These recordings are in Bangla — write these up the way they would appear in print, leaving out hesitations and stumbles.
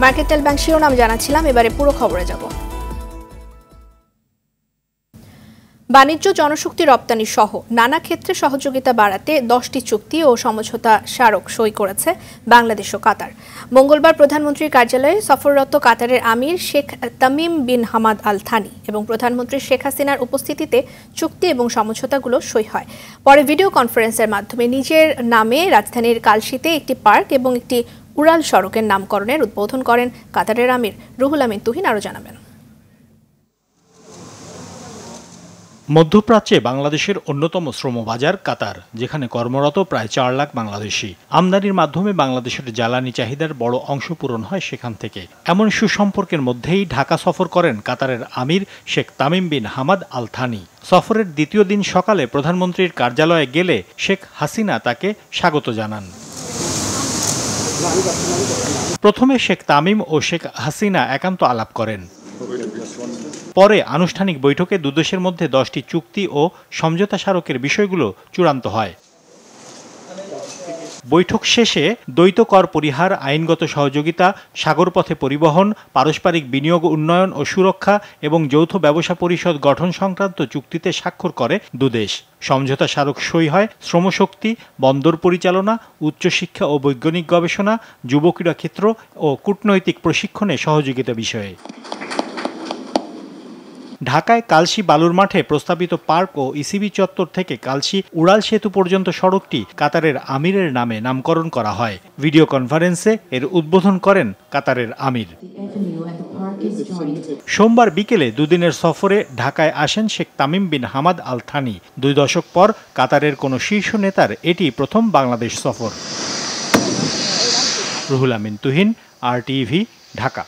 মার্কেটাইল ব্যাংক শিরোনাম জানাচ্ছিলাম, এবারে পুরো খবরে যাব। বাণিজ্য, জনশক্তি, রপ্তানি সহ নানা ক্ষেত্রে সহযোগিতা বাড়াতে 10টি চুক্তি ও সমঝোতা স্মারক সই করেছে বাংলাদেশ ও কাতার। মঙ্গলবার প্রধানমন্ত্রীর কার্যালয়ে সফররত কাতারের আমির Sheikh Tamim bin Hamad Al Thani এবং প্রধানমন্ত্রী শেখ হাসিনার উপস্থিতিতে চুক্তি এবং সমঝোতাগুলো সই হয়। পরে ভিডিও কনফারেন্সের মাধ্যমে নিজের নামে রাজধানীর কালশিতে একটি পার্ক এবং একটি উড়াল সড়কের নামকরণের উদ্বোধন করেন কাতারের আমির। রুহুল আমিন তুহিন আরও জানাবেন। মধ্যপ্রাচ্যে বাংলাদেশের অন্যতম শ্রমবাজার কাতার, যেখানে কর্মরত প্রায় 4 লাখ বাংলাদেশি। আমদানির মাধ্যমে বাংলাদেশের জ্বালানি চাহিদার বড় অংশ পূরণ হয় সেখান থেকে। এমন সুসম্পর্কের মধ্যেই ঢাকা সফর করেন কাতারের আমির Sheikh Tamim bin Hamad Al Thani. সফরের দ্বিতীয় দিন সকালে প্রধানমন্ত্রীর কার্যালয়ে গেলে শেখ হাসিনা তাকে স্বাগত জানান। প্রথমে শেখ তামিম ও শেখ হাসিনা একান্ত আলাপ করেন। পরে আনুষ্ঠানিক বৈঠকে দুদেশের মধ্যে 10টি চুক্তি ও সমঝোতা স্মারকের বিষয়গুলো চূড়ান্ত হয়। বৈঠক শেষে দ্বৈত কর পরিহার, আইনগত সহযোগিতা, সাগরপথে পরিবহন, পারস্পরিক বিনিয়োগ উন্নয়ন ও সুরক্ষা এবং যৌথ ব্যবসা পরিষদ গঠন সংক্রান্ত চুক্তিতে স্বাক্ষর করে দুদেশ। সমঝোতা স্মারক সই হয় শ্রমশক্তি, বন্দর পরিচালনা, উচ্চশিক্ষা ও বৈজ্ঞানিক গবেষণা, যুব ক্রীড়া ক্ষেত্র ও কূটনৈতিক প্রশিক্ষণে সহযোগিতা বিষয়ে। ঢাকায় কালশী বালুর মাঠে প্রস্তাবিত পার্ক ও ইসিবি চত্বর থেকে কালশী উড়াল সেতু পর্যন্ত সড়কটি কাতারের আমিরের নামে নামকরণ করা হয়। ভিডিও কনফারেন্সে এর উদ্বোধন করেন কাতারের আমির। সোমবার বিকেলে দুদিনের সফরে ঢাকায় আসেন Sheikh Tamim bin Hamad Al Thani. 2 দশক পর কাতারের কোনো শীর্ষ নেতার এটি প্রথম বাংলাদেশ সফর। রুহুল আমিন তুহিন, RTV, ঢাকা।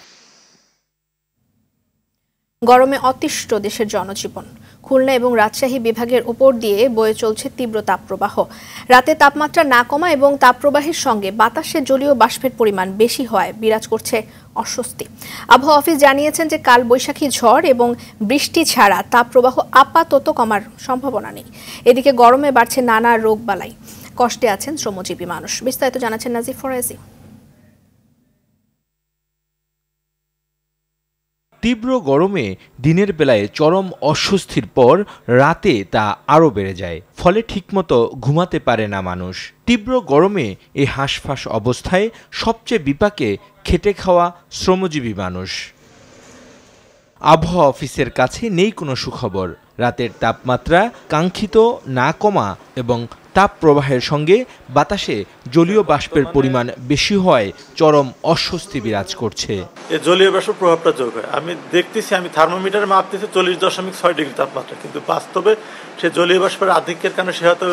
গরমে অতিষ্ঠ দেশের জনজীবন। খুলনা এবং রাজশাহী বিভাগের উপর দিয়ে বয়ে চলছে তীব্র তাপপ্রবাহ। রাতে তাপমাত্রা না কমা এবং তাপপ্রবাহের সঙ্গে বাতাসে জলীয় বাষ্পের পরিমাণ বেশি হওয়ায় বিরাজ করছে অস্বস্তি। আবহাওয়া অফিস জানিয়েছেন যে কাল বৈশাখী ঝড় এবং বৃষ্টি ছাড়া তাপপ্রবাহ আপাতত কমার সম্ভাবনা নেই। এদিকে গরমে বাড়ছে নানা রোগবালাই। কষ্টে আছেন শ্রমজীবী মানুষ। বিস্তারিত জানাচ্ছেন নাজিফ ফরাজি। তীব্র গরমে দিনের বেলায় চরম অস্বস্তির পর রাতে তা আরও বেড়ে যায়, ফলে ঠিকমতো ঘুমাতে পারে না মানুষ। তীব্র গরমে এই হাঁসফাঁস অবস্থায় সবচেয়ে বিপাকে খেটে খাওয়া শ্রমজীবী মানুষ। আবহাওয়া অফিসের কাছে নেই কোনো সুখবর। রাতের তাপমাত্রা কাঙ্ক্ষিত না কমা এবং তাপ প্রবাহের সঙ্গে বাতাসে জলীয় বাষ্পের পরিমাণ বেশি হওয়ায় চরম অস্বস্তি বিরাজ করছে। এই জলীয় বাষ্পের প্রভাবটা যোগ হয়। আমি দেখতেছি, আমি থার্মোমিটারে মাপতেছি 40.6 ডিগ্রি তাপমাত্রা, কিন্তু বাস্তবে সে জলীয় বাষ্পের আধিক্যের কারণে সে হয়তো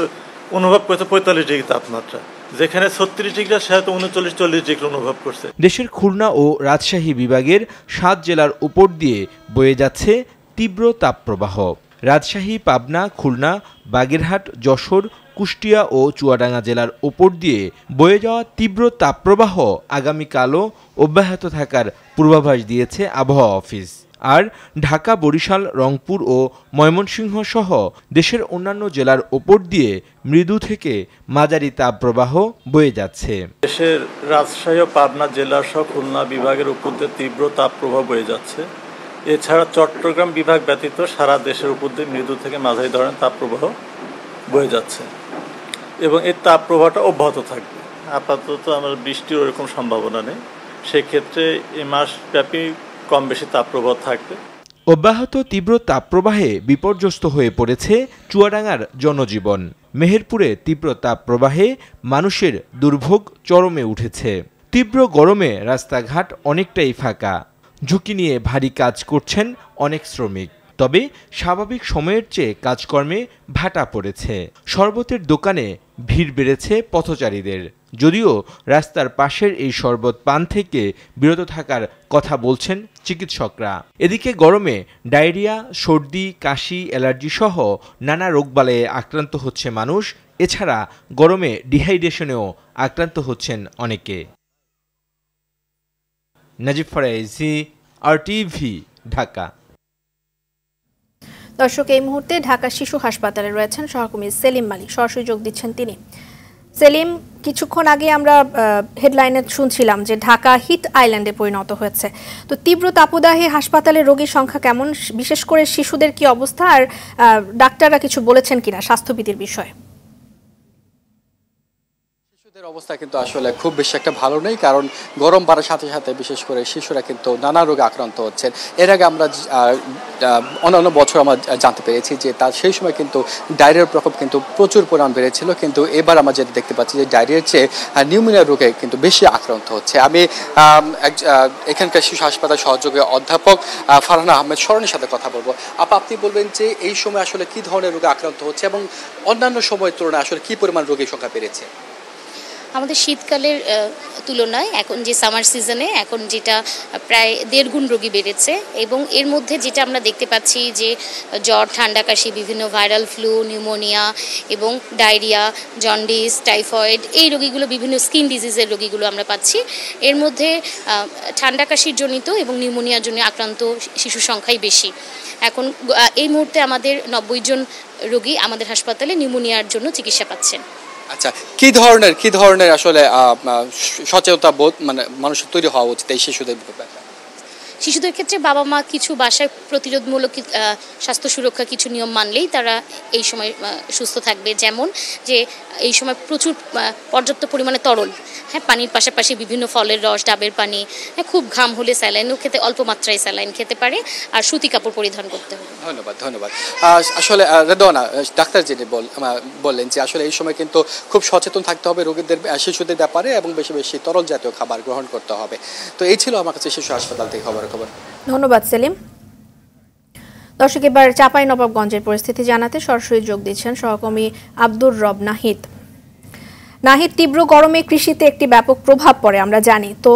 অনুভব করছে 45 ডিগ্রি তাপমাত্রা, যেখানে 36 ডিগ্রি সে হয়তো 39-40 ডিগ্রি অনুভব করছে। দেশের খুলনা ও রাজশাহী বিভাগের 7 জেলার উপর দিয়ে বয়ে যাচ্ছে তীব্র তাপপ্রবাহ। রাজশাহী, পাবনা, খুলনা, বাগেরহাট, যশোর, কুষ্টিয়া ও চুয়াডাঙ্গা জেলার উপর দিয়ে বয়ে যাওয়া তীব্র তাপপ্রবাহ আগামীকালও অব্যাহত থাকার পূর্বাভাস দিয়েছে আবহাওয়া অফিস। আর ঢাকা, বরিশাল, রংপুর ও ময়মনসিংহ সহ দেশের অন্যান্য জেলার উপর দিয়ে মৃদু থেকে মাঝারি তাপপ্রবাহ বয়ে যাচ্ছে। দেশের রাজশাহী ও পাবনা জেলা সহ খুলনা বিভাগের উপর দিয়ে তীব্র তাপপ্রবাহ বয়ে যাচ্ছে। এছাড়া চট্টগ্রাম বিভাগ ব্যতীত সারা দেশের উপর দিয়ে মৃদু থেকে মাঝারি ধরনের তাপপ্রবাহ বয়ে যাচ্ছে এবং এই তাপপ্রবাহটা অব্যাহত থাকবে। আপাতত আমার বৃষ্টির ওরকম সম্ভাবনা নেই। সেক্ষেত্রে এই মাসব্যাপী কম বেশি তাপপ্রবাহ থাকবে। অব্যাহত তীব্র তাপপ্রবাহে বিপর্যস্ত হয়ে পড়েছে চুয়াডাঙ্গার জনজীবন। মেহেরপুরে তীব্র তাপপ্রবাহে মানুষের দুর্ভোগ চরমে উঠেছে। তীব্র গরমে রাস্তাঘাট অনেকটাই ফাঁকা। ঝুঁকি নিয়ে ভারী কাজ করছেন অনেক শ্রমিক। তবে স্বাভাবিক সময়ের চেয়ে কাজকর্মে ভাটা পড়েছে। শরবতের দোকানে ভিড় বেড়েছে পথচারীদের। যদিও রাস্তার পাশের এই শরবত পান থেকে বিরত থাকার কথা বলছেন চিকিৎসকরা। এদিকে গরমে ডায়রিয়া, সর্দি, কাশি, অ্যালার্জি সহ নানা রোগবালাইয়ে আক্রান্ত হচ্ছে মানুষ। এছাড়া গরমে ডিহাইড্রেশনেও আক্রান্ত হচ্ছেন অনেকে। নাজিফ ফরাজি, RTV, ঢাকা। দর্শক, এই মুহূর্তে ঢাকা শিশু হাসপাতালে রয়েছেন সহকর্মী সেলিম মালিক। সরাসরি যোগ দিচ্ছেন তিনি। সেলিম, কিছুক্ষণ আগে আমরা হেডলাইনে শুনছিলাম যে ঢাকা হিট আইল্যান্ডে পরিণত হয়েছে। তো তীব্র তাপদাহে হাসপাতালে রোগীর সংখ্যা কেমন, বিশেষ করে শিশুদের কি অবস্থা, আর ডাক্তাররা কিছু বলেছেন কিনা স্বাস্থ্যবিধির বিষয়ে? শিশুদের অবস্থা কিন্তু আসলে খুব বেশি একটা ভালো নেই, কারণ গরম বাড়ার সাথে সাথে বিশেষ করে শিশুরা কিন্তু নানা রোগে আক্রান্ত হচ্ছেন। এর আগে আমরা অন্যান্য বছর আমরা জানতে পেরেছি যে তার সেই সময় কিন্তু ডায়রিয়ার প্রকোপ কিন্তু প্রচুর পরিমাণ বেড়েছিল, কিন্তু এবার আমরা যেটা দেখতে পাচ্ছি যে ডায়রিয়ার চেয়ে নিউমোনিয়া রোগে কিন্তু বেশি আক্রান্ত হচ্ছে। আমি এখানকার শিশু হাসপাতাল সহযোগী অধ্যাপক ফারহানা আহমেদ স্মরণের সাথে কথা বলবো। আপনি বলবেন যে এই সময় আসলে কি ধরনের রোগে আক্রান্ত হচ্ছে এবং অন্যান্য সময়ের তুলনায় আসলে কি পরিমাণ রোগীর সংখ্যা বেড়েছে? আমাদের শীতকালের তুলনায় এখন যে সামার সিজনে এখন যেটা প্রায় 1.5 গুণ রোগী বেড়েছে, এবং এর মধ্যে যেটা আমরা দেখতে পাচ্ছি যে জ্বর, ঠান্ডা, কাশি, বিভিন্ন ভাইরাল ফ্লু, নিউমোনিয়া এবং ডায়রিয়া, জন্ডিস, টাইফয়েড, এই রোগীগুলো, বিভিন্ন স্কিন ডিজিজের রোগীগুলো আমরা পাচ্ছি। এর মধ্যে ঠান্ডা কাশির জনিত এবং নিউমোনিয়ার জন্য আক্রান্ত শিশুর সংখ্যাই বেশি। এখন এই মুহূর্তে আমাদের 90 জন রোগী আমাদের হাসপাতালে নিউমোনিয়ার জন্য চিকিৎসা পাচ্ছেন। আচ্ছা, কি ধরনের আসলে সচেতনতা বোধ মানে মানুষের তৈরি হওয়া উচিত এই শিশুদের ক্ষেত্রে? বাবা মা কিছু বাসায় প্রতিরোধমূলক স্বাস্থ্য সুরক্ষা কিছু নিয়ম মানলেই তারা এই সময় সুস্থ থাকবে। যেমন যে এই সময় প্রচুর পর্যাপ্ত পরিমাণে তরল, পানির পাশাপাশি বিভিন্ন ফলের রস, ডাবের পানি, খুব ঘাম হলে স্যালাইনও খেতে, অল্প মাত্রায় স্যালাইন খেতে পারে, আর সুতি কাপড় পরিধান করতে হবে। ধন্যবাদ। আসলে রেদওয়ানা, ডাক্তার যিনি বললেন যে আসলে এই সময় কিন্তু খুব সচেতন থাকতে হবে রোগীদের, শিশুদের ব্যাপারে, এবং বেশি বেশি তরল জাতীয় খাবার গ্রহণ করতে হবে। তো এই ছিল আমার কাছে শিশু হাসপাতাল থেকে খবর। ধন্যবাদ সেলিম। দর্শক, এবার চাঁপাইনবাবগঞ্জের পরিস্থিতি জানাতে সরাসরি যোগ দিচ্ছেন সহকর্মী আব্দুর রব নাহিদ। তীব্র গরমে কৃষিতে একটি ব্যাপক প্রভাব পড়ে আমরা জানি। তো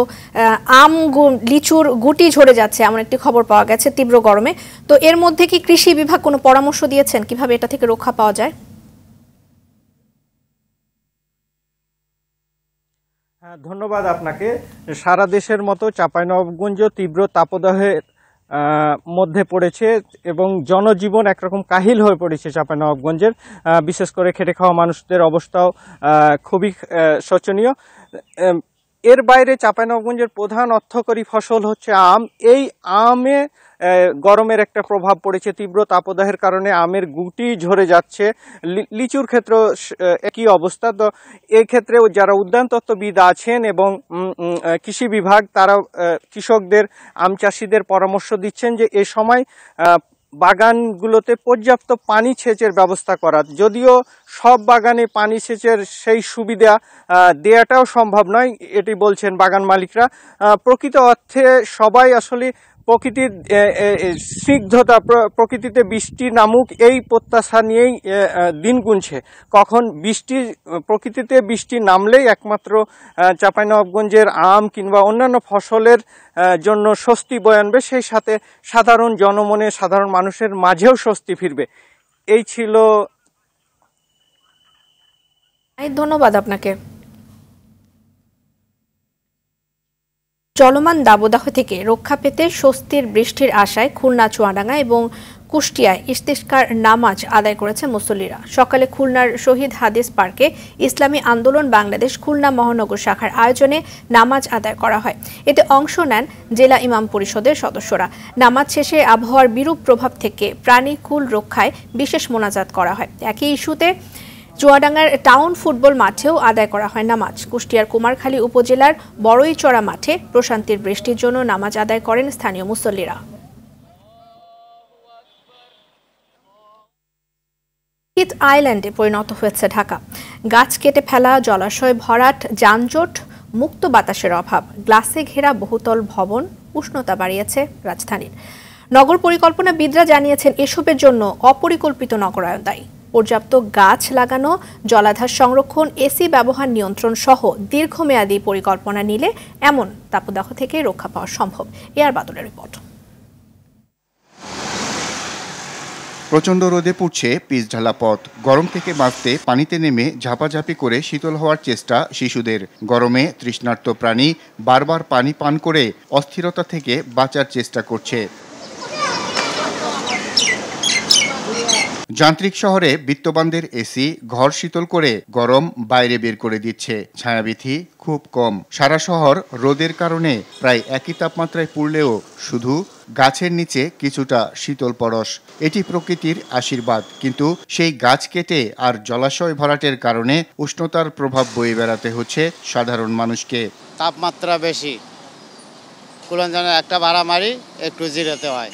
লিচুর গুটি ঝরে যাচ্ছে এমন একটি খবর পাওয়া গেছে তীব্র গরমে। তো এর মধ্যে কি কৃষি বিভাগ কোনো পরামর্শ দিয়েছেন কিভাবে এটা থেকে রক্ষা পাওয়া যায়? ধন্যবাদ আপনাকে। সারা দেশের মতো চাঁপাইনবাবগঞ্জ তীব্র তাপদাহের মধ্যে পড়েছে এবং জনজীবন একরকম কাহিল হয়ে পড়েছে চাঁপাইনবাবগঞ্জের। বিশেষ করে খেটে খাওয়া মানুষদের অবস্থাও খুবই শোচনীয়। এর বাইরে চাঁপাইনবাবগঞ্জের প্রধান অর্থকরী ফসল হচ্ছে আম। এই আমে গরমের একটা প্রভাব পড়েছে। তীব্র তাপদাহের কারণে আমের গুটি ঝরে যাচ্ছে। লিচুর ক্ষেত্রেও একই অবস্থা। তো এই ক্ষেত্রে যারা উদ্যান তত্ত্ববিদ আছেন এবং কৃষি বিভাগ, তারা কৃষকদের, আম চাষিদের পরামর্শ দিচ্ছেন যে এ সময় বাগানগুলোতে পর্যাপ্ত পানি সেচের ব্যবস্থা করা। যদিও সব বাগানে পানি সেচের সেই সুবিধা দেওয়াটাও সম্ভব নয়, এটি বলছেন বাগান মালিকরা। প্রকৃত অর্থে সবাই আসলে প্রকৃতির স্নিগ্ধতা, প্রকৃতিতে বৃষ্টি নামুক এই প্রত্যাশা নিয়েই দিন গুনছে। কখন প্রকৃতিতে বৃষ্টি নামলেই একমাত্র চাঁপাইনবাবগঞ্জের আম কিংবা অন্যান্য ফসলের জন্য স্বস্তি বয়ে আনবে, সেই সাথে সাধারণ জনমনে, সাধারণ মানুষের মাঝেও স্বস্তি ফিরবে। এই ছিল। ধন্যবাদ আপনাকে। চলমান দাবদাহ থেকে রক্ষা পেতে স্বস্তির বৃষ্টির আশায় খুলনা, চুয়াডাঙ্গা এবং কুষ্টিয়ায় ইস্তেস্কার নামাজ আদায় করেছে মুসল্লিরা। সকালে খুলনার শহীদ হাদিস পার্কে ইসলামী আন্দোলন বাংলাদেশ খুলনা মহানগর শাখার আয়োজনে নামাজ আদায় করা হয়। এতে অংশ নেন জেলা ইমাম পরিষদের সদস্যরা। নামাজ শেষে আবহাওয়ার বিরূপ প্রভাব থেকে প্রাণীকুল রক্ষায় বিশেষ মোনাজাত করা হয়। একই ইস্যুতে চুয়াডাঙ্গার টাউন ফুটবল মাঠেও আদায় করা হয় নামাজ। কুষ্টিয়ার কুমারখালী উপজেলার বড়ইচড়া মাঠে প্রশান্তির বৃষ্টির জন্য নামাজ আদায় করেন স্থানীয় মুসল্লিরা। হিট আইল্যান্ডে পরিণত হয়েছে ঢাকা। গাছ কেটে ফেলা, জলাশয় ভরাট, যানজট, মুক্ত বাতাসের অভাব, গ্লাসে ঘেরা বহুতল ভবন উষ্ণতা বাড়িয়েছে রাজধানীর। নগর পরিকল্পনাবিদরা জানিয়েছেন এসবের জন্য অপরিকল্পিত নগরায়ন দায়ী। পর্যাপ্ত গাছ লাগানো, জলাধার সংরক্ষণ, এসি ব্যবহার নিয়ন্ত্রণ সহ দীর্ঘমেয়াদী পরিকল্পনা নিলে এমন তাপদাহ থেকে রক্ষা পাওয়া সম্ভব। এআর বাদলের রিপোর্ট। প্রচণ্ড রোদে পুড়ছে পিচ ঢালা পথ। গরম থেকে বাঁচতে পানিতে নেমে ঝাপাঝাপি করে শীতল হওয়ার চেষ্টা শিশুদের। গরমে তৃষ্ণার্ত প্রাণী বারবার পানি পান করে অস্থিরতা থেকে বাঁচার চেষ্টা করছে। যান্ত্রিক শহরে বিত্তবানদের এসি ঘর শীতল করে গরম বাইরে বের করে দিচ্ছে, ছায়াবিথি খুব কম। সারা শহর রোদের কারণে প্রায় একই তাপমাত্রায় পুড়লেও শুধু গাছের নিচে কিছুটা শীতল পরশ। এটি প্রকৃতির আশীর্বাদ, কিন্তু সেই গাছ কেটে আর জলাশয় ভরাটের কারণে উষ্ণতার প্রভাব বয়ে বেড়াতে হচ্ছে সাধারণ মানুষকে। তাপমাত্রা বেশি, কুলঞ্জনে একটা ভাড়া মারি, একটু জিরাতে হয়।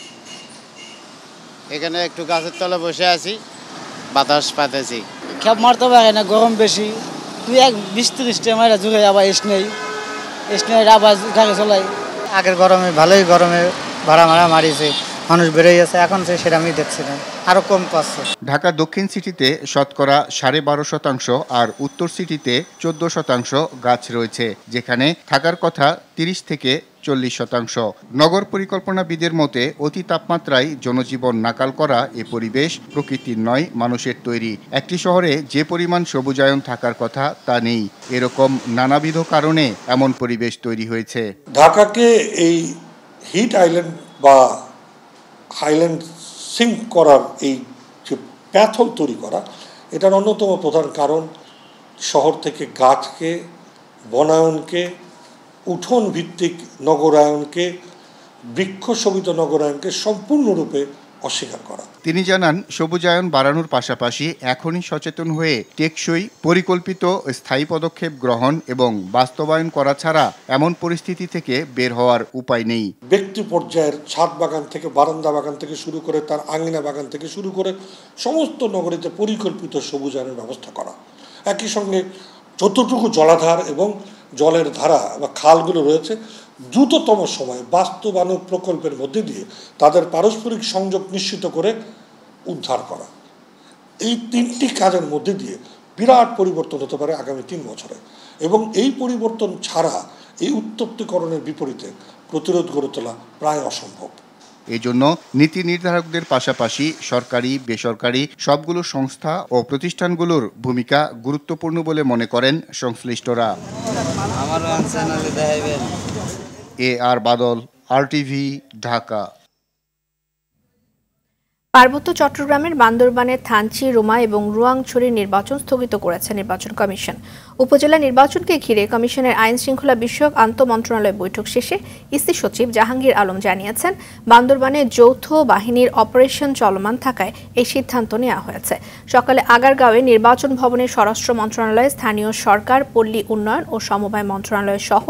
এখানে একটু গাছের তলে বসে আছি, বাতাস পাতেছি। খেপ মারতে পারে না, গরম বেশি। 20-30 মাইরা জুড়ে আবার এসনে আবার গাড়ি চলাই। আগের গরমে ভালোই গরমে ভাড়া মারিছে, মানুষ বেড়ে গেছে, এখন সেটা আমি দেখছি না, আরো কম পাচ্ছে। ঢাকা দক্ষিণ সিটিতে শতকরা 12.5% আর উত্তর সিটিতে 14% গাছ রয়েছে, যেখানে থাকার কথা 30 থেকে 40%। নগর পরিকল্পনাবিদের মতে অতি তাপমাত্রায় জনজীবন নাকাল করা এ পরিবেশ প্রকৃতির নয়, মানুষের তৈরি। একটি শহরে যে পরিমাণ সবুজায়ন থাকার কথা তা নেই। এরকম নানাবিধ কারণে এমন পরিবেশ তৈরি হয়েছে। ঢাকাকে এই হিট আইল্যান্ড বা হাইল্যান্ড সিঙ্ক করার এই যে প্যাথল তৈরি করা, এটার অন্যতম প্রধান কারণ শহর থেকে গাছকে, বনায়নকে, উঠোন ভিত্তিক নগরায়নকে, বৃক্ষশোভিত নগরায়নকে সম্পূর্ণরূপে অস্বীকার করা। তিনি জানান, সবুজায়ন বাড়ানোর পাশাপাশি এখনই সচেতন হয়ে টেকসই পরিকল্পিত স্থায়ী পদক্ষেপ গ্রহণ এবং বাস্তবায়ন করা ছাড়া এমন পরিস্থিতি থেকে বের হওয়ার উপায় নেই। ব্যক্তি পর্যায়ের ছাদ বাগান থেকে বারান্দা বাগান থেকে শুরু করে তার আঙিনা বাগান থেকে শুরু করে সমস্ত নগরীতে পরিকল্পিত সবুজায়নের ব্যবস্থা করা। একই সঙ্গে যতটুকু জলাধার এবং জলের ধারা বা খালগুলো রয়েছে, দ্রুততম সময়ে বাস্তবায়ন প্রকল্পের মধ্যে দিয়ে তাদের পারস্পরিক সংযোগ নিশ্চিত করে উদ্ধার করা। এই 3টি কাজের মধ্যে দিয়ে বিরাট পরিবর্তন হতে পারে আগামী 3 বছরে, এবং এই পরিবর্তন ছাড়া এই উত্তপ্তিকরণের বিপরীতে প্রতিরোধ গড়ে তোলা প্রায় অসম্ভব। এজন্য নীতি নির্ধারকদের পাশাপাশি সরকারি, বেসরকারি সবগুলো সংস্থা ও প্রতিষ্ঠানগুলোর ভূমিকা গুরুত্বপূর্ণ বলে মনে করেন সংশ্লিষ্টরা। AR বাদল, RTV, ঢাকা। পার্বত্য চট্টগ্রামের বান্দরবানের থানচি, রুমা এবং রুয়াংছড়ির নির্বাচন স্থগিত করেছে নির্বাচন কমিশন। উপজেলা নির্বাচনকে ঘিরে কমিশনের আইন শৃঙ্খলা বিষয়ক আন্তঃমন্ত্রণালয় বৈঠক শেষে ইসি সচিব জাহাঙ্গীর আলম জানিয়েছেন, বান্দরবানে যৌথ বাহিনীর অপারেশন চলমান থাকায় এই সিদ্ধান্ত নেওয়া হয়েছে। সকালে আগারগাঁওয়ে নির্বাচন ভবনে স্বরাষ্ট্র মন্ত্রণালয়, স্থানীয় সরকার, পল্লী উন্নয়ন ও সমবায় মন্ত্রণালয় সহ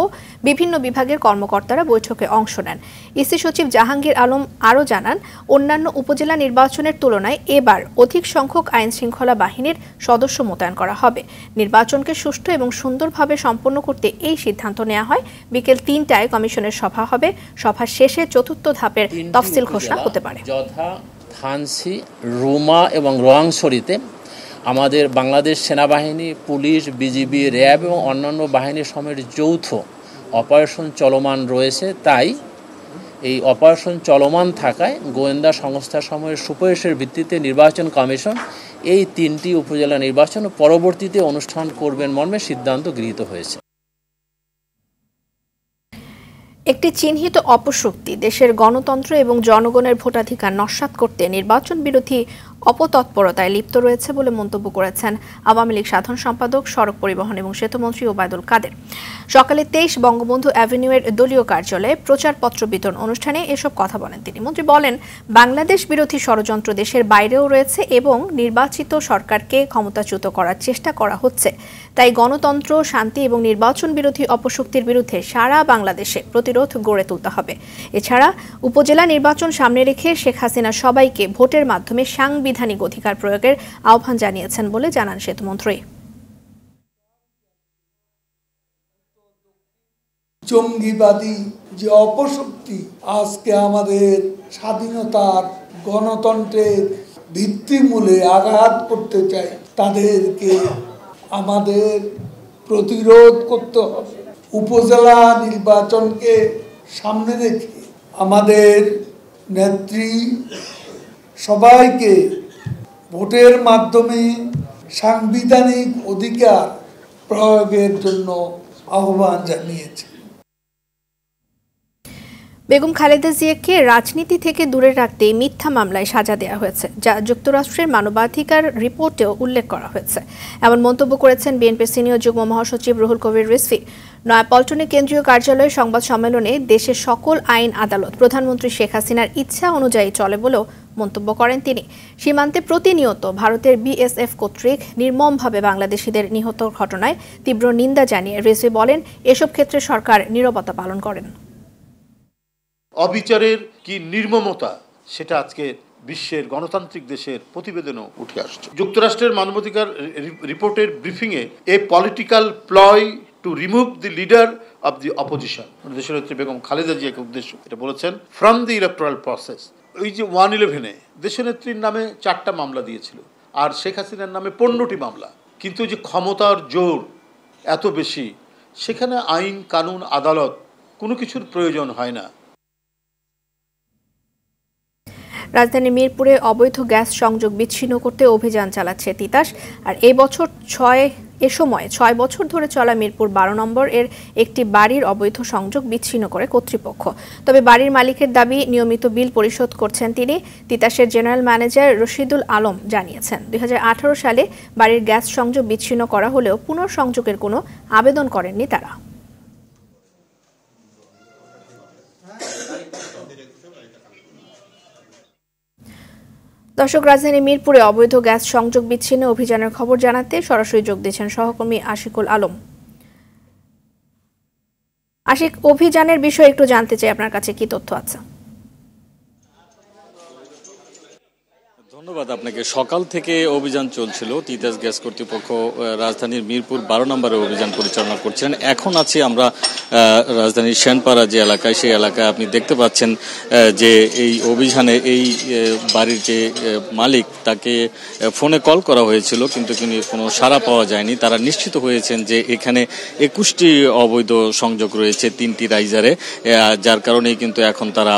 বিভিন্ন বিভাগের কর্মকর্তারা বৈঠকে অংশ নেন। ইসি সচিব জাহাঙ্গীর আলম আরও জানান, অন্যান্য উপজেলা নির্বাচনের তুলনায় এবার অধিক সংখ্যক আইন শৃঙ্খলা বাহিনীর সদস্য মোতায়েন করা হবে। নির্বাচনকে সুষ্ঠু এবং সুন্দরভাবে সম্পন্ন করতে এই সিদ্ধান্ত নেওয়া হয়। বিকেল 3টায় কমিশনের সভা হবে। সভা শেষে চতুর্থ ধাপের তফসিল ঘোষণা হতে পারে। যথা থানচি, রুমা এবং রোয়াংছড়িতে আমাদের বাংলাদেশ সেনাবাহিনী, পুলিশ, বিজিবি, র্যাব এবং অন্যান্য বাহিনীর সময়ের যৌথ অপারেশন চলমান রয়েছে। তাই এই অপারেশন চলমান থাকায় গোয়েন্দা সংস্থাসমূহের সুপারিশের ভিত্তিতে নির্বাচন কমিশন এই 3টি উপজেলা নির্বাচন পরবর্তীতে অনুষ্ঠান করবেন মর্মে সিদ্ধান্ত গৃহীত হয়েছে। একটি চিহ্নিত অপশক্তি দেশের গণতন্ত্র এবং জনগণের ভোটাধিকার নস্যাৎ করতে নির্বাচন বিরোধী অপতৎপরতায় লিপ্ত রয়েছে বলে মন্তব্য করেছেন আওয়ামী লীগ সাধারণ সম্পাদক, সড়ক পরিবহন এবং সেতুমন্ত্রী ওবায়দুল কাদের। সকালে 23 বঙ্গবন্ধু অ্যাভিনিউয়ের দলীয় কার্যালয়ে প্রচারপত্র বিতরণ অনুষ্ঠানে এসব কথা বলেন তিনি। মন্ত্রী বলেন, বাংলাদেশ বিরোধী ষড়যন্ত্র দেশের বাইরেও রয়েছে এবং নির্বাচিত সরকারকে ক্ষমতাচ্যুত করার চেষ্টা করা হচ্ছে। তাই গণতন্ত্র, শান্তি এবং নির্বাচন বিরোধী অপশক্তির বিরুদ্ধে সারা বাংলাদেশে প্রতিরোধ গড়ে তুলতে হবে। এছাড়া উপজেলা নির্বাচন সামনে রেখে শেখ হাসিনা সবাইকে ভোটের মাধ্যমে সাংবিধানিক অধিকার প্রয়োগের আহ্বান জানিয়েছেন বলে জানান সেতুমন্ত্রী। জঙ্গিবাদী যে অপশক্তি আজকে আমাদের স্বাধীনতার, গণতন্ত্রের ভিত্তিমূলে আঘাত করতে চায়, তাদেরকে আমাদের প্রতিরোধ করতে হবে। উপজেলা নির্বাচনকে সামনে রেখে আমাদের নেত্রী সবাইকে ভোটের মাধ্যমে সাংবিধানিক অধিকার প্রয়োগের জন্য আহ্বান জানিয়েছে। বেগম খালেদা জিয়াকে রাজনীতি থেকে দূরে রাখতে মিথ্যা মামলায় সাজা দেওয়া হয়েছে, যা যুক্তরাষ্ট্রের মানবাধিকার রিপোর্টেও উল্লেখ করা হয়েছে। এমন মন্তব্য করেছেন বিএনপির সিনিয়র যুগ্ম মহাসচিব রুহুল কবির রিজভী। নয়াপল্টনে কেন্দ্রীয় কার্যালয়ে সংবাদ সম্মেলনে দেশের সকল আইন আদালত প্রধানমন্ত্রী শেখ হাসিনার ইচ্ছা অনুযায়ী চলে বলেও মন্তব্য করেন তিনি। সীমান্তে প্রতিনিয়ত ভারতের বিএসএফ কর্তৃক নির্মমভাবে বাংলাদেশিদের নিহত ঘটনায় তীব্র নিন্দা জানিয়ে রিজভী বলেন, এসব ক্ষেত্রে সরকার নীরবতা পালন করেন। অবিচারের কি নির্মমতা সেটা আজকে বিশ্বের গণতান্ত্রিক দেশের প্রতিবেদনও উঠে আসছে। যুক্তরাষ্ট্রের মানবাধিকার রিপোর্টের ব্রিফিংয়ে a political প্লয় to remove the leader of the opposition, দেশনেত্রী বেগম খালেদা জিয়াকে উদ্দেশ্য এটা বলেছেন, ফ্রম দি ইলেকটোরাল প্রসেস। ওই যে 111-এ দেশনেত্রীর নামে 4টা মামলা দিয়েছিল আর শেখ হাসিনার নামে 15টি মামলা, কিন্তু যে ক্ষমতার জোর এত বেশি, সেখানে আইন কানুন আদালত কোনো কিছুর প্রয়োজন হয় না। রাজধানীর মিরপুরে অবৈধ গ্যাস সংযোগ বিচ্ছিন্ন করতে অভিযান চালাচ্ছে তিতাস। আর এ সময় 6 বছর ধরে চলা মিরপুর 12 নম্বর এর একটি বাড়ির অবৈধ সংযোগ বিচ্ছিন্ন করে কর্তৃপক্ষ। তবে বাড়ির মালিকের দাবি নিয়মিত বিল পরিশোধ করছেন তিনি। তিতাসের জেনারেল ম্যানেজার রশিদুল আলম জানিয়েছেন, 2018 সালে বাড়ির গ্যাস সংযোগ বিচ্ছিন্ন করা হলেও পুনঃসংযোগের কোনো আবেদন করেননি তারা। দর্শক, রাজধানী মিরপুরে অবৈধ গ্যাস সংযোগ বিচ্ছিন্ন অভিযানের খবর জানাতে সরাসরি যোগ দিয়েছেন সহকর্মী আশিকুল আলম। আশিক, অভিযানের বিষয়ে একটু জানতে চাই, আপনার কাছে কি তথ্য আছে? ধন্যবাদ আপনাকে। সকাল থেকে অভিযান চলছিল। তিতাস গ্যাস কর্তৃপক্ষ রাজধানীর মিরপুর 12 নম্বরে অভিযান পরিচালনা করছিলেন। এখন আছি আমরা রাজধানীর সেনপাড়া যে এলাকায়, সেই এলাকায় আপনি দেখতে পাচ্ছেন যে এই অভিযানে এই বাড়ির যে মালিক, তাকে ফোনে কল করা হয়েছিল, কিন্তু কোনো সাড়া পাওয়া যায়নি। তারা নিশ্চিত হয়েছেন যে এখানে 21টি অবৈধ সংযোগ রয়েছে 3টি রাইজারে, যার কারণেই কিন্তু এখন তারা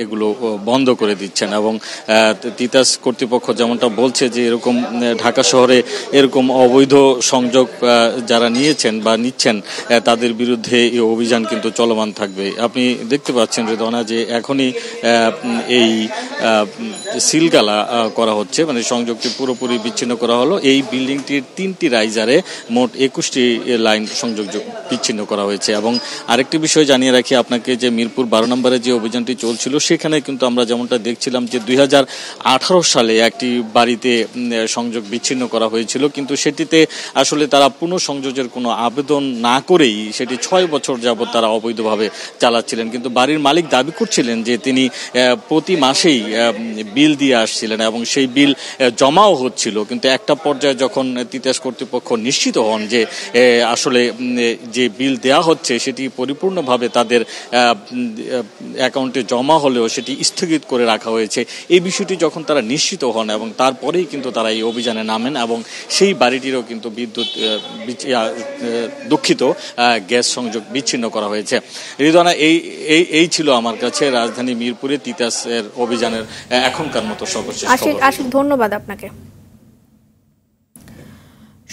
এগুলো বন্ধ করে দিচ্ছেন। এবং তিতাস কর্তৃপক্ষ যেমনটা বলছে যে এরকম ঢাকা শহরে এরকম অবৈধ সংযোগ যারা নিয়েছেন বা নিচ্ছেন, তাদের বিরুদ্ধে এই অভিযান কিন্তু চলমান থাকবে। আপনি দেখতে পাচ্ছেন রেদনা যে এখনই এই সিলগালা করা হচ্ছে, মানে সংযোগটি পুরোপুরি বিচ্ছিন্ন করা হলো। এই বিল্ডিংটির 3টি রাইজারে মোট 21টি লাইন সংযোগ বিচ্ছিন্ন করা হয়েছে। এবং আরেকটি বিষয় জানিয়ে রাখি আপনাকে যে মিরপুর 12 নম্বরে যে অভিযানটি চলছিল, সেখানে কিন্তু আমরা যেমনটা দেখছিলাম যে 2018 সালে একটি বাড়িতে সংযোগ বিচ্ছিন্ন করা হয়েছিল, কিন্তু সেটিতে আসলে তারা পুনঃসংযোগের কোনো আবেদন না করেই সেটি 6 বছর যাবৎ তারা অবৈধভাবে চালাচ্ছিলেন। কিন্তু বাড়ির মালিক দাবি করছিলেন যে তিনি প্রতি মাসেই বিল দিয়ে আসছিলেন এবং সেই বিল জমাও হচ্ছিল। কিন্তু একটা পর্যায়ে যখন তিতাস কর্তৃপক্ষ নিশ্চিত হন যে আসলে যে বিল দেয়া হচ্ছে সেটি পরিপূর্ণভাবে তাদের অ্যাকাউন্টে জমা হলেও সেটি স্থগিত করে রাখা হয়েছে, এই বিষয়টি যখন তারা নিশ্চিত হন এবং তারপরেই কিন্তু তারা এই অভিযানে নামেন এবং সেই বাড়িটিরও কিন্তু দুঃখিত গ্যাস সংযোগ বিচ্ছিন্ন করা হয়েছে। রিদনা, এই ছিল আমার কাছে রাজধানী মিরপুরে তিতাসের অভিযানের এখনকার মতো সর্বশেষ খবর। আশিক, ধন্যবাদ আপনাকে।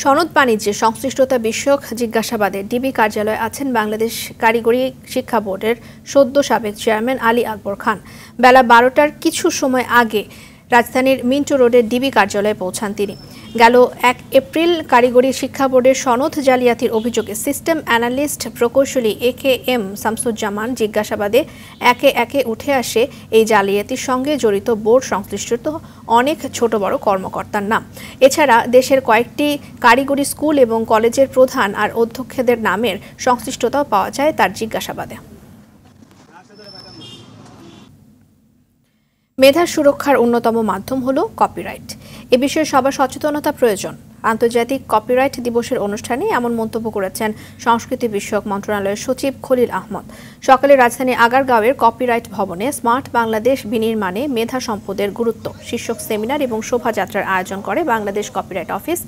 সনদ বাণিজ্যে সংশ্লিষ্টতা বিষয়ক জিজ্ঞাসাবাদে ডিবি কার্যালয়ে আছেন বাংলাদেশ কারিগরি শিক্ষা বোর্ডের সদ্য সাবেক চেয়ারম্যান আলী আকবর খান। বেলা 12টার কিছু সময় আগে রাজধানীর মিন্টো রোডের ডিবি কার্যালয়ে পৌঁছান তিনি। গেল 1 এপ্রিল কারিগরি শিক্ষা বোর্ডের সনদ জালিয়াতির অভিযোগে সিস্টেম অ্যানালিস্ট প্রকৌশলী AKM শামসুজ্জামান জিজ্ঞাসাবাদে একে একে উঠে আসে এই জালিয়াতির সঙ্গে জড়িত বোর্ড সংশ্লিষ্ট অনেক ছোট বড় কর্মকর্তার নাম। এছাড়া দেশের কয়েকটি কারিগরি স্কুল এবং কলেজের প্রধান আর অধ্যক্ষদের নামের সংশ্লিষ্টতাও পাওয়া যায় তার জিজ্ঞাসাবাদে। মেধা সুরক্ষার অন্যতম মাধ্যম হলো কপিরাইট। এ বিষয়ে সবার সচেতনতা প্রয়োজন। আন্তর্জাতিক কপিরাইট দিবসের অনুষ্ঠানে এমন মন্তব্য করেছেন সংস্কৃতি বিষয়ক মন্ত্রণালয়ের সচিব খলিল আহমদ। সকালে রাজধানীর আগারগাঁওয়ের কপিরাইট ভবনে স্মার্ট বাংলাদেশ বিনির্মাণে মেধা সম্পদের গুরুত্ব শীর্ষক সেমিনার এবং শোভাযাত্রার আয়োজন করে Bangladesh copyright office.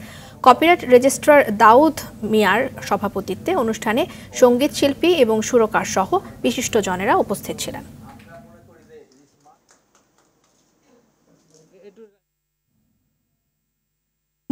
Copyright registrar Daud মিয়ার সভাপতিত্বে অনুষ্ঠানে সঙ্গীত শিল্পী এবং সুরকার সহ বিশিষ্টজনেরা উপস্থিত ছিলেন।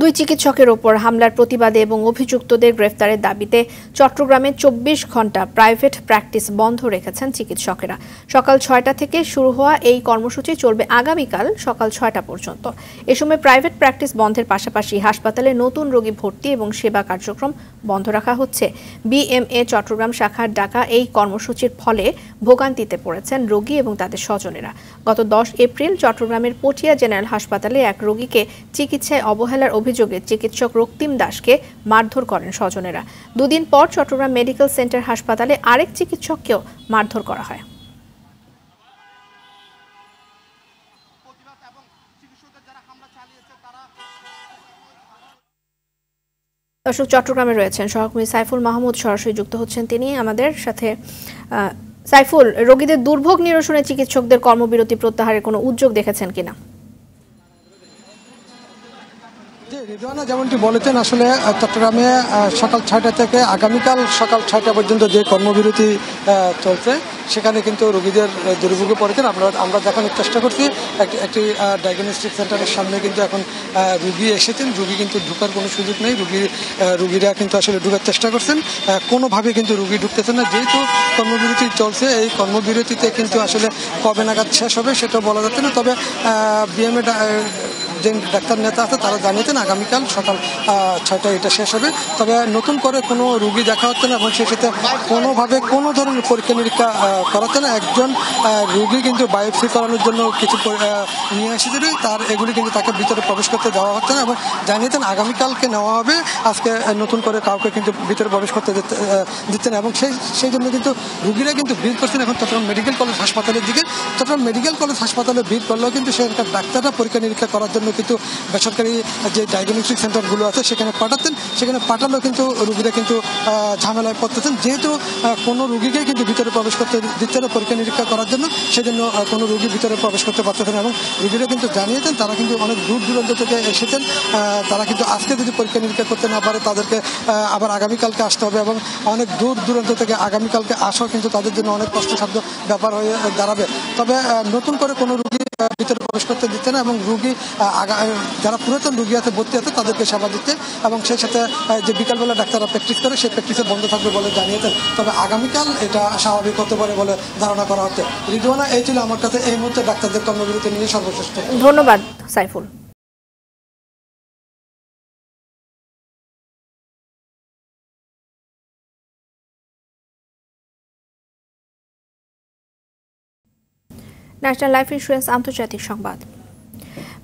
দুই চিকিৎসকের ওপর হামলার প্রতিবাদে এবং অভিযুক্তদের গ্রেফতারের দাবিতে চট্টগ্রামে 24 ঘণ্টা প্রাইভেট প্র্যাকটিস বন্ধ রেখেছেন চিকিৎসকেরা। সকাল 6টা থেকে শুরু হওয়া এই কর্মসূচি চলবে আগামীকাল সকাল 6টা পর্যন্ত। এ সময় প্রাইভেট প্র্যাকটিস বন্ধের পাশাপাশি হাসপাতালে নতুন রোগী ভর্তি এবং সেবা কার্যক্রম বন্ধ রাখা হচ্ছে। বিএমএ চট্টগ্রাম শাখার ডাকা এই কর্মসূচির ফলে ভোগান্তিতে পড়েছেন রোগী এবং তাদের স্বজনেরা। গত 10 এপ্রিল চট্টগ্রামের পটিয়া জেনারেল হাসপাতালে এক রোগীকে চিকিৎসায় অবহেলার অভিযোগে চিকিৎসক রক্তিম দাসকে মারধর করেন স্বজনেরা। দুদিন পর চট্টগ্রাম মেডিকেল সেন্টার হাসপাতালে আরেক চিকিৎসককেও মারধর করা হয়। দর্শক, চট্টগ্রামে রয়েছেন সহকর্মী সাইফুল মাহমুদ, সরাসরি যুক্ত হচ্ছেন তিনি আমাদের সাথে। সাইফুল, রোগীদের দুর্ভোগ নিরসনে চিকিৎসকদের কর্মবিরতি প্রত্যাহারের কোনো উদ্যোগ দেখেছেন কিনা? রিজওয়ানা যেমনটি বলেছেন, আসলে চট্টগ্রামে সকাল 6টা থেকে আগামীকাল সকাল 6টা পর্যন্ত যে কর্মবিরতি চলছে সেখানে কিন্তু রোগীদের দুর্ভোগে পড়েছেন। আমরা দেখানোর চেষ্টা করছি একটি ডায়াগনস্টিক সেন্টারের সামনে কিন্তু এখন রুগী এসেছেন। রুগী কিন্তু ঢোকার কোনো সুযোগ নেই। রুগীরা কিন্তু আসলে ঢোকার চেষ্টা করছেন, কোনোভাবে কিন্তু রুগী ঢুকতেছেন না। যেহেতু কর্মবিরতি চলছে, এই কর্মবিরতিতে কিন্তু আসলে কবে নাগাদ শেষ হবে সেটা বলা যাচ্ছে না। তবে বিএমএ যে ডাক্তার নেতা আছে তারা জানিয়েছেন আগামীকাল সকাল 6টায় এটা শেষ হবে। তবে নতুন করে কোনো রুগী দেখা হচ্ছে না এবং সেক্ষেত্রে কোনোভাবে কোনো ধরনের পরীক্ষা নিরীক্ষা করাচ্ছে না। একজন রুগী কিন্তু বায়োপসি করানোর জন্য কিছু নিয়ে এসেছিল, এগুলি কিন্তু তাকে ভিতরে প্রবেশ করতে দেওয়া হচ্ছে না এবং জানিয়েছেন আগামীকালকে নেওয়া হবে। আজকে নতুন করে কাউকে কিন্তু ভিতরে প্রবেশ করতে দিচ্ছে না এবং সেই জন্য কিন্তু রুগীরা কিন্তু ভিড় করছেন এখন চট্টগ্রাম মেডিকেল কলেজ হাসপাতালের দিকে। চট্টগ্রাম মেডিকেল কলেজ হাসপাতালে ভিড় করলেও কিন্তু সেখানকার ডাক্তাররা পরীক্ষা নিরীক্ষা করার জন্য কিন্তু বেসরকারি যে ডায়াগনস্টিক সেন্টারগুলো আছে সেখানে পাঠাচ্ছেন। সেখানে পাঠালেও কিন্তু রুগীরা কিন্তু ঝামেলায় পড়তেছেন। যেহেতু কোনো রুগীকেই কিন্তু ভিতরে প্রবেশ করতে দিচ্ছে না পরীক্ষা নিরীক্ষা করার জন্য, সেজন্য কোনো রুগী ভিতরে প্রবেশ করতে পারতেছেন এবং রুগীরা কিন্তু জানিয়েছেন তারা কিন্তু অনেক দূর দূরান্ত থেকে এসেছেন। তারা কিন্তু আজকে যদি পরীক্ষা নিরীক্ষা করতে না পারে তাদেরকে আবার আগামীকালকে আসতে হবে এবং অনেক দূর দূরান্ত থেকে আগামীকালকে আসাও কিন্তু তাদের জন্য অনেক কষ্টসাধ্য ব্যাপার হয়ে দাঁড়াবে। তবে নতুন করে কোনো রুগী ভিতরে প্রবেশ করতে দিচ্ছে না এবং রুগী যারা পুরাতন রুগী আছে ভর্তি আছে তাদেরকে সেবা দিচ্ছে এবং সেই সাথে যে বিকালবেলা ডাক্তাররা প্র্যাকটিস করে সেই প্র্যাকটিসে বন্ধ থাকবে বলে জানিয়েছেন। তবে আগামীকাল এটা স্বাভাবিক হতে পারে বলে ধারণা করা হচ্ছে। রিজওয়ানা, এই ছিল আমার কাছে এই মুহূর্তে ডাক্তারদের কর্মবিরতি নিয়ে সর্বশ্রেষ্ঠ। ধন্যবাদ সাইফুল। ন্যাশনাল লাইফ ইন্স্যুরেন্স আন্তর্জাতিক সংবাদ।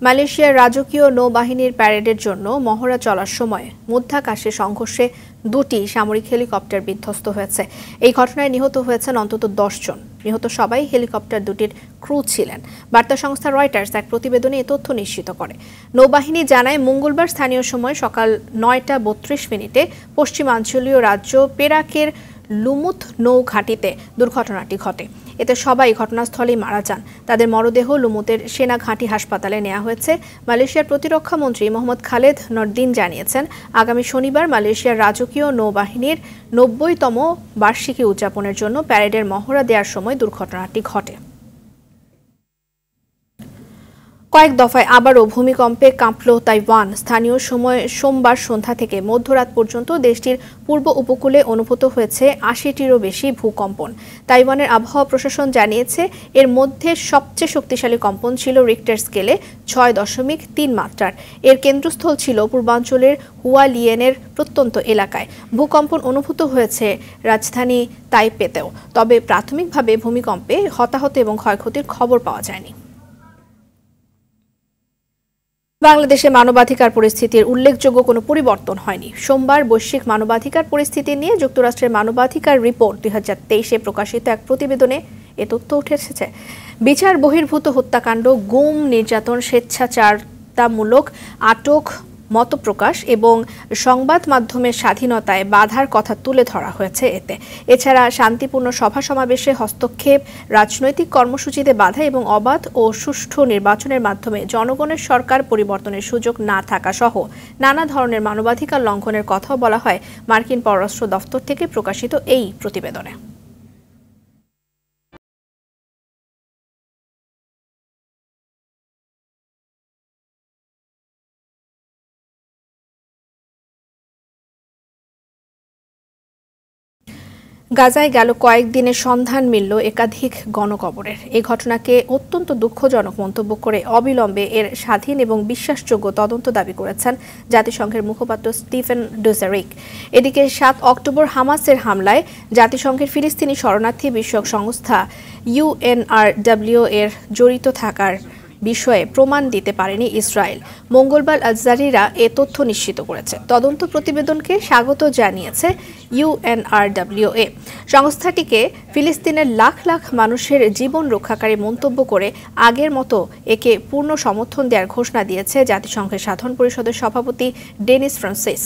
মালয়েশিয়ার রাজকীয় নৌবাহিনীর প্যারেডের জন্য মহড়া চলার সময় মধ্যাকাশে সংঘর্ষে 2টি সামরিক হেলিকপ্টার বিধ্বস্ত হয়েছে। এই ঘটনায় নিহত হয়েছেন অন্তত 10 জন। নিহত সবাই হেলিকপ্টার দুটির ক্রু ছিলেন। বার্তা সংস্থা রয়টার্স এক প্রতিবেদনে এ তথ্য নিশ্চিত করে। নৌবাহিনী জানায় মঙ্গলবার স্থানীয় সময় সকাল 9টা32 পশ্চিমাঞ্চলীয় রাজ্য পেরাকের লুমুত নৌ ঘাঁটিতে দুর্ঘটনাটি ঘটে। এতে সবাই ঘটনাস্থলেই মারা যান। তাদের মরদেহ লুমুতের সেনা ঘাঁটি হাসপাতালে নেওয়া হয়েছে। মালয়েশিয়ার প্রতিরক্ষা মন্ত্রী মোহাম্মদ খালেদ নরদিন জানিয়েছেন আগামী শনিবার মালয়েশিয়ার রাজকীয় নৌবাহিনীর 90তম বার্ষিকী উদযাপনের জন্য প্যারেডের মহড়া দেওয়ার সময় দুর্ঘটনাটি ঘটে। কয়েক দফায় আবারও ভূমিকম্পে কাঁপল তাইওয়ান। স্থানীয় সময় সোমবার সন্ধ্যা থেকে মধ্যরাত পর্যন্ত দেশটির পূর্ব উপকূলে অনুভূত হয়েছে 80টিরও বেশি ভূকম্পন। তাইওয়ানের আবহাওয়া প্রশাসন জানিয়েছে এর মধ্যে সবচেয়ে শক্তিশালী কম্পন ছিল রিক্টার স্কেলে 6.3 মাত্রার। এর কেন্দ্রস্থল ছিল পূর্বাঞ্চলের হুয়ালিয়েনের প্রত্যন্ত এলাকায়। ভূকম্পন অনুভূত হয়েছে রাজধানী তাইপেতেও। তবে প্রাথমিকভাবে ভূমিকম্পে হতাহত এবং ক্ষয়ক্ষতির খবর পাওয়া যায়নি। বাংলাদেশে মানবাধিকার পরিস্থিতির উল্লেখযোগ্য কোনো পরিবর্তন হয়নি। সোমবার বৈশ্বিক মানবাধিকার পরিস্থিতি নিয়ে যুক্তরাষ্ট্রের মানবাধিকার রিপোর্ট 2023-এ প্রকাশিত এক প্রতিবেদনে এ তথ্য উঠে এসেছে। বিচার বহির্ভূত হত্যাকাণ্ড, গুম, নির্যাতন, স্বেচ্ছাচারিতামূলক আটক, মতপ্রকাশ এবং সংবাদ মাধ্যমের স্বাধীনতায় বাধার কথা তুলে ধরা হয়েছে এতে। এছাড়া শান্তিপূর্ণ সভা সমাবেশে হস্তক্ষেপ, রাজনৈতিক কর্মসূচিতে বাধা এবং অবাধ ও সুষ্ঠু নির্বাচনের মাধ্যমে জনগণের সরকার পরিবর্তনের সুযোগ না থাকা সহ নানা ধরনের মানবাধিকার লঙ্ঘনের কথাও বলা হয় মার্কিন পররাষ্ট্র দফতর থেকে প্রকাশিত এই প্রতিবেদনে। গাজায় গেল কয়েকদিনের সন্ধান মিলল একাধিক গণকবরের। এই ঘটনাকে অত্যন্ত দুঃখজনক মন্তব্য করে অবিলম্বে এর স্বাধীন এবং বিশ্বাসযোগ্য তদন্ত দাবি করেছেন জাতিসংঘের মুখপাত্র স্টিফেন ডুজারিক। এদিকে 7 অক্টোবর হামাসের হামলায় জাতিসংঘের ফিলিস্তিনি শরণার্থী বিষয়ক সংস্থা UNRWA এর জড়িত থাকার বিষয়ে প্রমাণ দিতে পারেনি ইসরায়েল। মঙ্গলবার আল জাজিরা এ তথ্য নিশ্চিত করেছে। তদন্ত প্রতিবেদনকে স্বাগত জানিয়েছে UNRWA। সংস্থাটিকে ফিলিস্তিনের লাখ লাখ মানুষের জীবন রক্ষাকারী মন্তব্য করে আগের মতো একে পূর্ণ সমর্থন দেওয়ার ঘোষণা দিয়েছে জাতিসংঘের সাধারণ পরিষদের সভাপতি ডেনিস ফ্রান্সিস।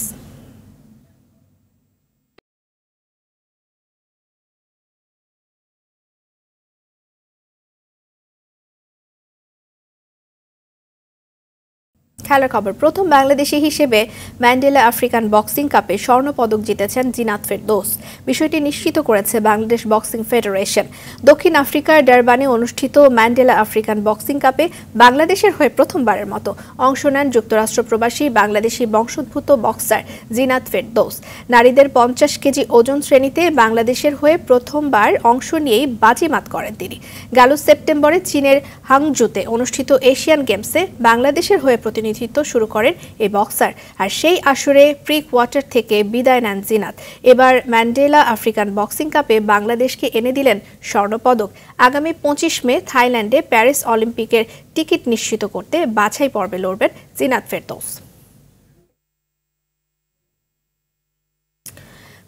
খেলার খবর। প্রথম বাংলাদেশি হিসেবে ম্যান্ডেলা আফ্রিকান বক্সিং কাপে স্বর্ণপদক জিতেছেন জিনাত ফেরদৌস। বিষয়টি নিশ্চিত করেছে বাংলাদেশ বক্সিং ফেডারেশন। দক্ষিণ আফ্রিকার ডারবানে অনুষ্ঠিত ম্যান্ডেলা আফ্রিকান বক্সিং কাপে বাংলাদেশের হয়ে প্রথমবারের মতো অংশ নেন যুক্তরাষ্ট্র প্রবাসী বাংলাদেশি বংশোদ্ভূত বক্সার জিনাত ফেরদৌস। নারীদের 50 কেজি ওজন শ্রেণীতে বাংলাদেশের হয়ে প্রথমবার অংশ নিয়েই বাজিমাত করেন তিনি। গেল সেপ্টেম্বরে চীনের হাংজুতে অনুষ্ঠিত এশিয়ান গেমসে বাংলাদেশের হয়ে প্রতিনিধিত্ব শুরু করেন এই বক্সার। আর সেই আসরে প্রি কোয়ার্টার থেকে বিদায় নেন জিনাত। এবার ম্যান্ডেলা আফ্রিকান বক্সিং কাপে বাংলাদেশকে এনে দিলেন স্বর্ণপদক। আগামী 25 মে থাইল্যান্ডে প্যারিস অলিম্পিকের টিকিট নিশ্চিত করতে বাছাই পর্বে লড়বেন জিনাত ফেরদৌস।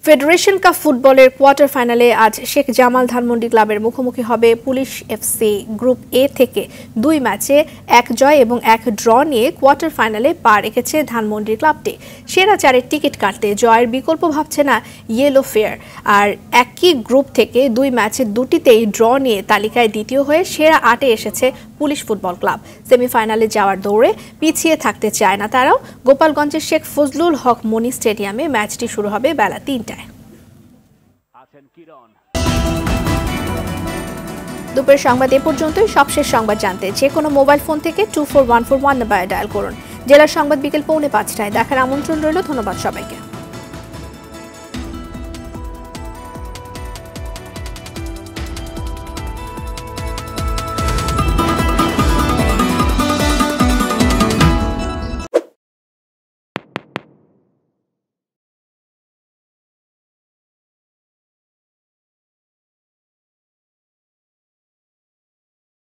ফেডারেশন কাপ ফুটবলের কোয়ার্টার ফাইনালে আজ শেখ জামাল ধানমন্ডি ক্লাবের মুখোমুখি হবে পুলিশ এফসি। গ্রুপ এ থেকে 2 ম্যাচে 1 জয় এবং 1 ড্র নিয়ে কোয়ার্টার ফাইনালে পা রেখেছে ধানমন্ডি ক্লাবটি। সেরা 4-এর টিকিট কাটতে জয়ের বিকল্প ভাবছে না ইয়েলো ফেয়ার। আর একই গ্রুপ থেকে 2 ম্যাচে 2টিতেই ড্র নিয়ে তালিকায় দ্বিতীয় হয়ে সেরা 8-এ এসেছে পুলিশ ফুটবল ক্লাব। সেমিফাইনালে যাওয়ার দৌড়ে পিছিয়ে থাকতে চায় না তারাও। গোপালগঞ্জের শেখ ফজলুল হক মনি স্টেডিয়ামে ম্যাচটি শুরু হবে বেলা 3টায়। দুপুরের সংবাদ এ পর্যন্তই। সবশেষ সংবাদ জানতে যে কোনো মোবাইল ফোন থেকে 24141 নাম্বারে ডায়াল করুন। জেলার সংবাদ বিকেল 4:45টায় দেখার আমন্ত্রণ রইল। ধন্যবাদ সবাইকে।